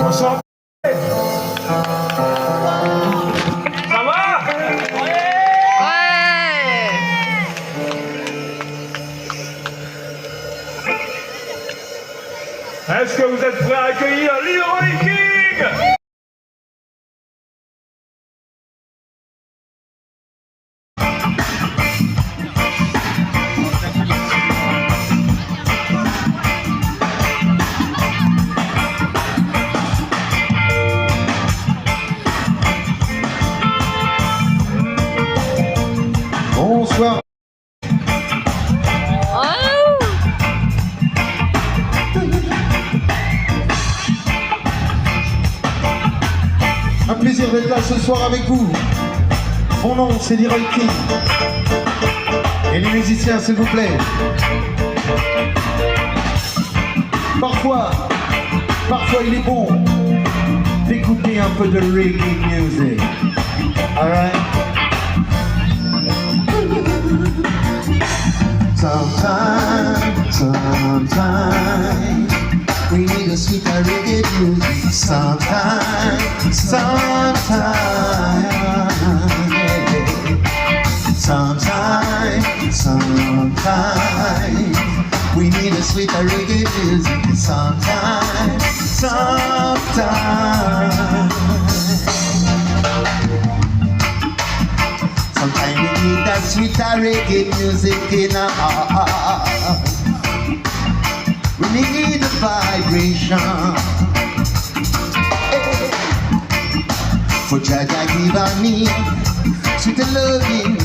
Bonsoir. Ça va? Ouais. Est-ce que vous êtes prêts à accueillir Leroy King? Bonsoir. Oh. Un plaisir d'être là ce soir avec vous. Mon nom c'est Leroy King. Et les musiciens s'il vous plaît. Parfois il est bon d'écouter un peu de reggae music. Alright? Sometimes we need a sweet reggae music. Sometimes we need a sweet reggae music. Sometimes we need that sweet reggae music in our heart. We need a vibration. Hey. For Jah Jah give on me sweet loving.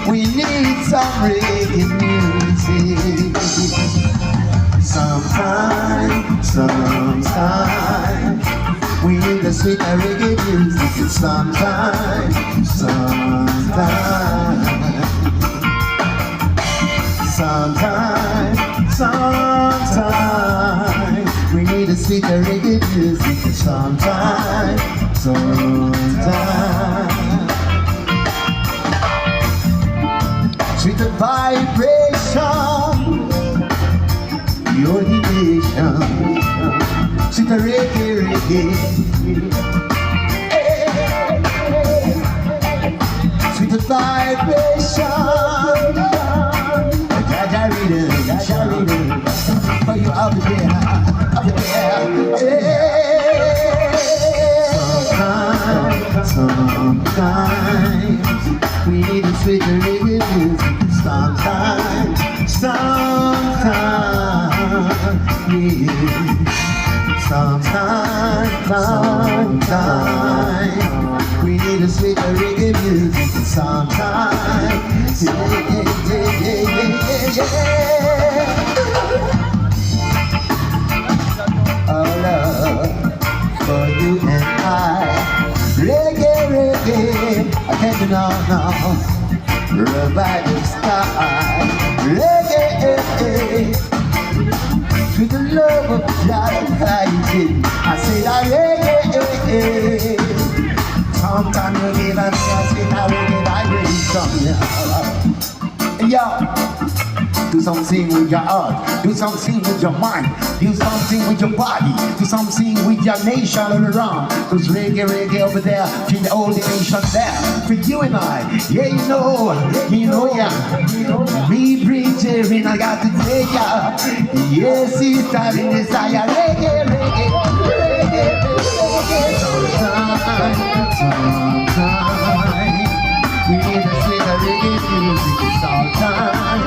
We need some reggae music. Sometimes we need a sweet reggae music. Sometimes we need a sweet reggae music. Sometimes sweet vibration, your nation. Sweet reggae. Sweet vibration. Jah rhythm. For you up there. Sometimes we need a sweet reggae music. Sometimes, we need a sweet reggae music. Sometimes, oh love for you and I. Reggae, I can't do no. Revive the sky. Reggae, to the love of God Almighty. I say that reggae. Sometimes you give us a sweet reggae vibration. Yo, do something with your heart, do something with your mind, do something with your body, do something with your nation all around. Cause reggae over there, keep the whole nation there. For you and I, yeah you know yeah. Me preaching, I got to tell ya. Yes, it's time in desire. Reggae. Sometimes we need a sweet reggae music. Sometimes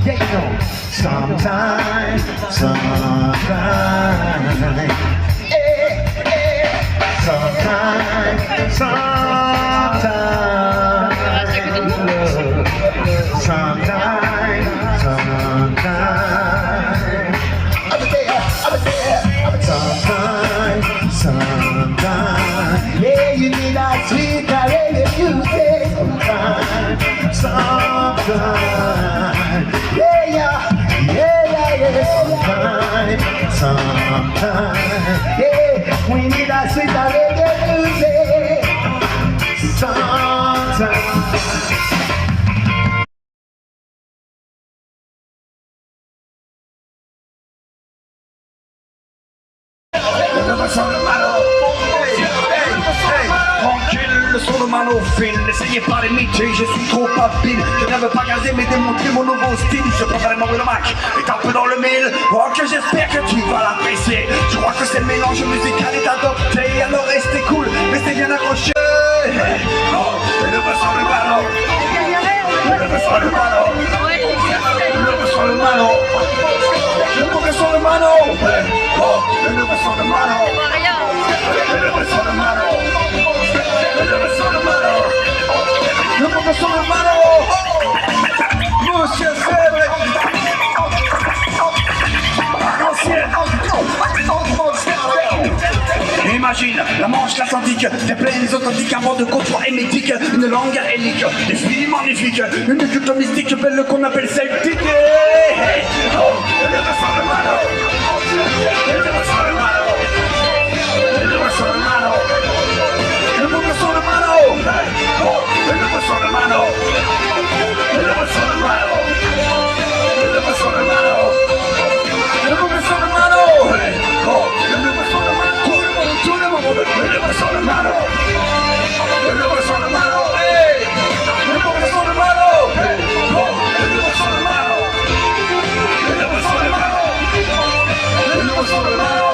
Yeah, you know. Sometimes, sometimes, sometimes, yeah, you need that sweet reggae music. Sometimes, yeah, sometimes, yeah, we need that sweet reggae music. Sometimes. Tranquille, le son de manophile, n'essayez pas d'imiter, je suis trop habile. Je n'aime pas gazer mais démontrer mon nouveau style. Je préfère le Mac et tape dans le mille. Oh que j'espère que tu vas l'apprécier. Je crois que c'est le mélange musical est adopté. Alors restez cool, restez bien accrochés. Oh, le son de Mano. Le son de Mano. Le son de Mano. Le son de Mano. Oh, le son de Mano. Le son de Mano. Le professeur de Mano, Monsieur Cédric, imagine la Manche, l'Atlantique, des plaines authentiques, un vent de côtois émétique, une langue hélique, des filles magnifiques, une culture mystique belle qu'on appelle celtique. Oh, le professeur de Mano, le professeur de Mano, le professeur de Mano. Le professeur de Mano, oh, le professeur de Mano, le professeur de Mano, le professeur de Mano, le professeur de Mano, oh, le professeur de Mano, tout le monde, le professeur de Mano, le professeur de Mano, hey, le professeur de Mano, oh, le professeur de Mano, le professeur de Mano, le professeur de Mano,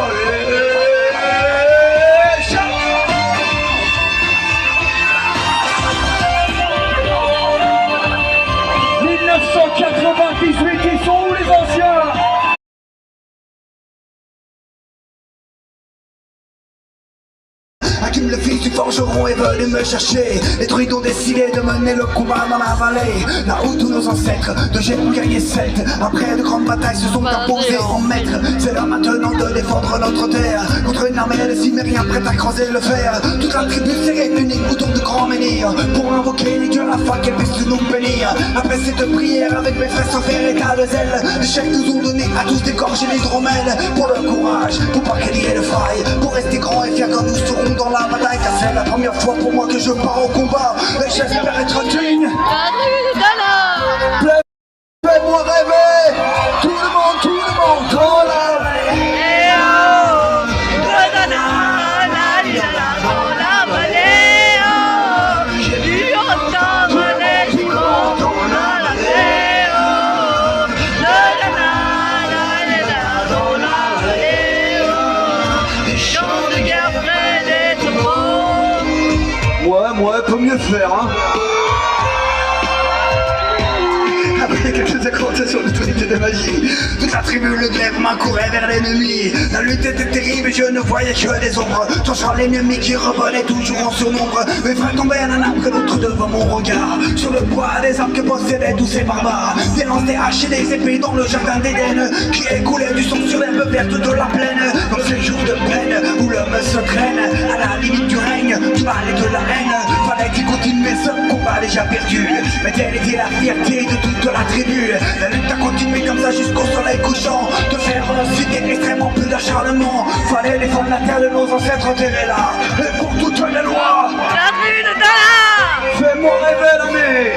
1998, ils sont où les anciens? Hakim le fils du forgeron est venu me chercher. Les druides ont décidé de mener le combat dans la vallée. Là où tous nos ancêtres de géants guerriers celtes, après de grandes batailles, se sont imposés en maîtres. C'est l'heure maintenant de défendre notre terre contre une armée de cimériens prête à creuser le fer. Toute la tribu s'est réunie autour de grands menhirs pour invoquer les dieux afin qu'elles puissent nous bénir. Après cette prière avec mes frères sans faire état de zèle, les chefs nous ont donné à tous d'égorger l'hydromel. Pour le courage, pour pas qu'il y ait de faille, pour rester grands et fiers quand nous serons dans la bataille. Car c'est la première fois pour moi que je pars au combat et j'espère être digne. Fais-moi rêver, tout le monde dans la j'ai vu entendre les chants dans la des chants de guerre près des tombeaux. Ouais, peut mieux faire, hein. Après quelques accrochations d'autorité de magie, toute la tribu le glaive main courait vers l'ennemi. La lutte était terrible et je ne voyais que des ombres, touchant l'ennemi qui revolait toujours en surnombre. Mes frères tombaient l'un après l'autre devant mon regard, sur le poids des armes que possédaient tous ces barbares. Des lances, des haches et des épées dans le jardin d'Éden, qui écoulait du sang sur l'herbe verte de la plaine. Dans ces jours de peine où l'homme se traîne à la limite du règne, du mal et de la haine, fallait qu'il continue ce combat déjà perdu. Mais telle était la fierté de toute la tribu. La lutte a continué comme ça jusqu'au soleil couchant, de faire c'était extrêmement peu d'acharnement. Fallait défendre la terre de nos ancêtres enterrés là, et pour toutes les lois. La tribu de Dala, fais-moi rêver l'année.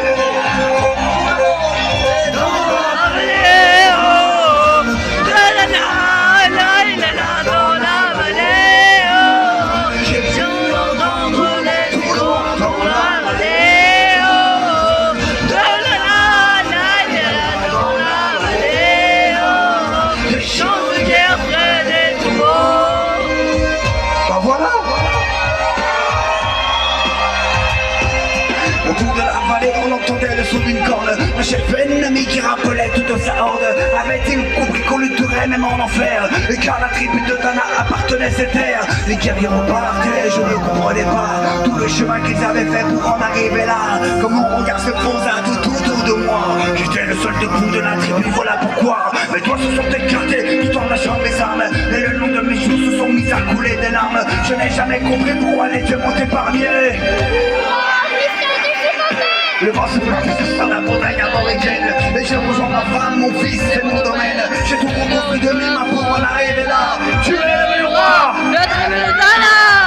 bout de la vallée, on entendait le son d'une corne. Un chef ennemi qui rappelait toute sa horde. Avait-il compris qu'on lutterait même en enfer? Et car la tribu de Dana appartenait à cette terre. Les guerriers repartaient, je ne comprenais pas tout le chemin qu'ils avaient fait pour en arriver là. Comme mon regard se posa tout autour de moi. J'étais le seul debout de la tribu, voilà pourquoi. Mes doigts se sont écartés tout en lâchant mes armes. Et le long de mes joues se sont mis à couler des larmes. Je n'ai jamais compris pourquoi les dieux m'ont épargné. Le vent se fait sur la montagne aborigène. Et j'ai rejoint ma femme, mon fils, c'est mon domaine. J'ai tout reconstruit de lui, ma pauvre la rêve est là. Tu es le roi. Le tribu de Dana.